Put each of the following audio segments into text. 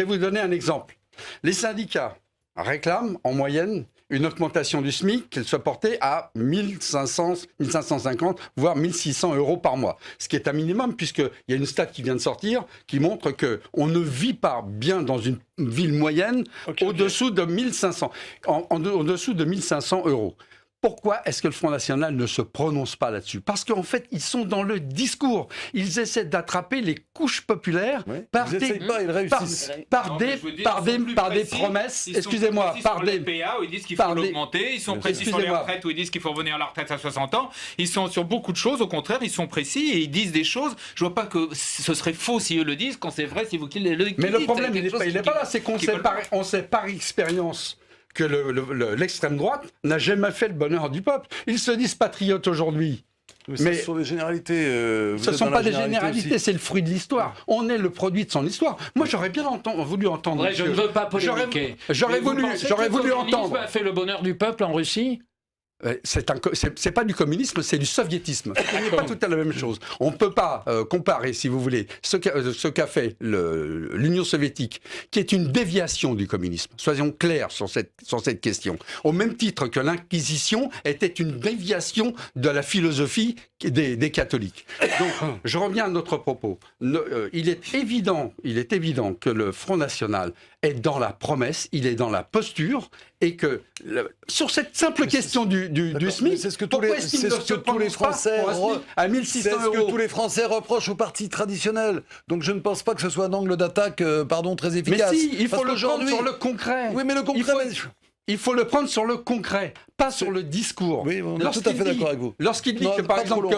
Je vais vous donner un exemple. Les syndicats réclament en moyenne une augmentation du SMIC, qu'elle soit portée à 1500, 1550, voire 1600 euros par mois. Ce qui est un minimum, puisqu'il y a une stat qui vient de sortir qui montre qu'on ne vit pas bien dans une ville moyenne au-dessous de 1500, au-dessous de 1500 euros. Pourquoi est-ce que le Front National ne se prononce pas là-dessus? Parce qu'en fait, ils sont dans le discours. Ils essaient d'attraper les couches populaires par des promesses. Excusez-moi, par des PA où ils disent qu'il faut l'augmenter. Ils sont précis sur les retraites où ils disent qu'il faut revenir à la retraite à 60 ans. Ils sont sur beaucoup de choses. Au contraire, ils sont précis et ils disent des choses. Je vois pas que ce serait faux si eux le disent quand c'est vrai si vous qui le dites. Mais le problème, il n'est pas là. C'est qu'on sait par expérience que l'extrême droite n'a jamais fait le bonheur du peuple. Ils se disent patriotes aujourd'hui. Mais ce sont des généralités. Ce ne sont pas des généralités, c'est le fruit de l'histoire. On est le produit de son histoire. Moi, j'aurais bien voulu entendre. Ouais, je ne veux pas polémiquer. J'aurais voulu entendre. A fait le bonheur du peuple en Russie. C'est pas du communisme, c'est du soviétisme. Ce n'est pas tout à la même chose. On ne peut pas comparer, si vous voulez, ce qu'a fait l'Union soviétique, qui est une déviation du communisme. Soyons clairs sur cette question. Au même titre que l'Inquisition était une déviation de la philosophie des catholiques. Donc, je reviens à notre propos. Il est évident que le Front National est dans la promesse, il est dans la posture, et que sur cette simple question du SMIC, c'est ce que tous les Français à 1600 euros. C'est ce que tous les Français reprochent aux partis traditionnels. Donc je ne pense pas que ce soit un angle d'attaque, très efficace. Mais si, il faut le prendre sur le concret. Oui, mais le concret. Il faut le prendre sur le concret, pas sur le discours. Oui, on est tout à fait d'accord avec vous. Lorsqu'il dit que, par exemple, que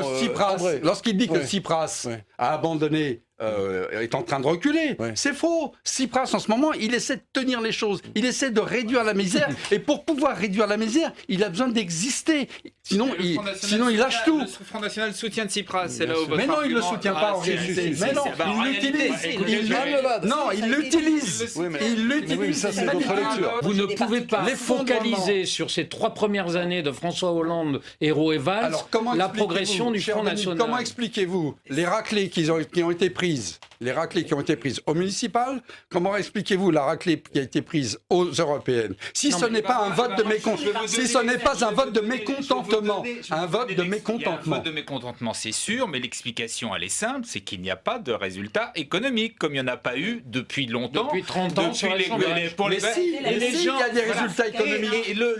Tsipras a abandonné, est en train de reculer, c'est faux. Tsipras, en ce moment, il essaie de tenir les choses. Il essaie de réduire la misère. Et pour pouvoir réduire la misère, il a besoin d'exister. Sinon, il lâche tout. Le Front National soutient Tsipras. C'est là où votre mais non, il ne le argument- soutient pas en réalité. Mais non, il l'utilise. Non, il l'utilise. Il l'utilise. Ça, c'est votre lecture. Vous ne pouvez pas focaliser sur ces 3 premières années de François Hollande, Hérault et Valls la progression du Front National. Comment expliquez-vous les raclées qui ont été prises au municipal? Comment expliquez-vous la raclée qui a été prise aux européennes? Si ce n'est pas un vote de mécontentement, si ce n'est pas un vote de mécontentement, un vote de mécontentement. Un vote de mécontentement, c'est sûr, mais l'explication, elle est simple, c'est qu'il n'y a pas de résultat économique, comme il n'y en a pas eu depuis longtemps. Depuis 30 ans, il y a des résultats économiques. Et le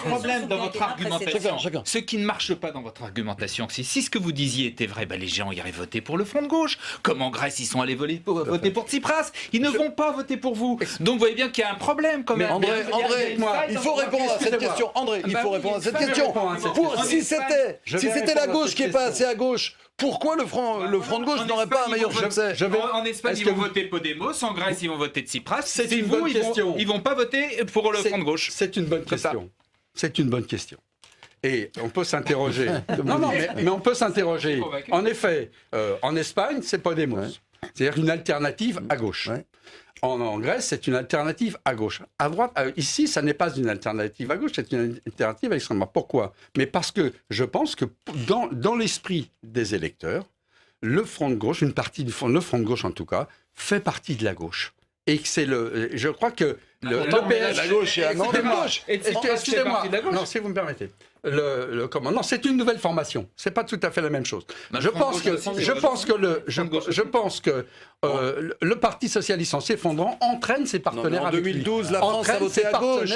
problème dans votre argumentation, ce qui ne marche pas dans votre argumentation, c'est si ce que vous disiez était vrai, les gens iraient voter pour le Front de gauche. Comme en Grèce, ils sont allés voter pour Tsipras. Ils ne vont pas voter pour vous. Donc vous voyez bien qu'il y a un problème quand même. André, il faut répondre à cette question. André, il faut répondre à cette question. Si c'était la gauche qui n'est pas assez à gauche, pourquoi le front de gauche n'aurait pas un meilleur succès? En Espagne, ils vont voter Podemos. En Grèce, ils vont voter Tsipras. C'est une bonne question. Ils vont pas voter pour le Front de gauche. C'est une bonne question. C'est une bonne question. Et on peut s'interroger. mais on peut s'interroger. En effet, en Espagne, c'est Podemos. C'est-à-dire une alternative à gauche. En Grèce, c'est une alternative à gauche. À droite, ici, ça n'est pas une alternative à gauche, c'est une alternative à l'extrême droite. Pourquoi? Mais parce que je pense que dans l'esprit des électeurs, le Front de gauche, une partie du Front de gauche en tout cas, fait partie de la gauche. Et que je crois que le PS... La gauche est à gauche. Excusez-moi, non, si vous me permettez. Non, c'est une nouvelle formation. C'est pas tout à fait la même chose. Je pense que le Parti socialiste en s'effondrant entraîne ses partenaires en 2012, la France a voté à gauche.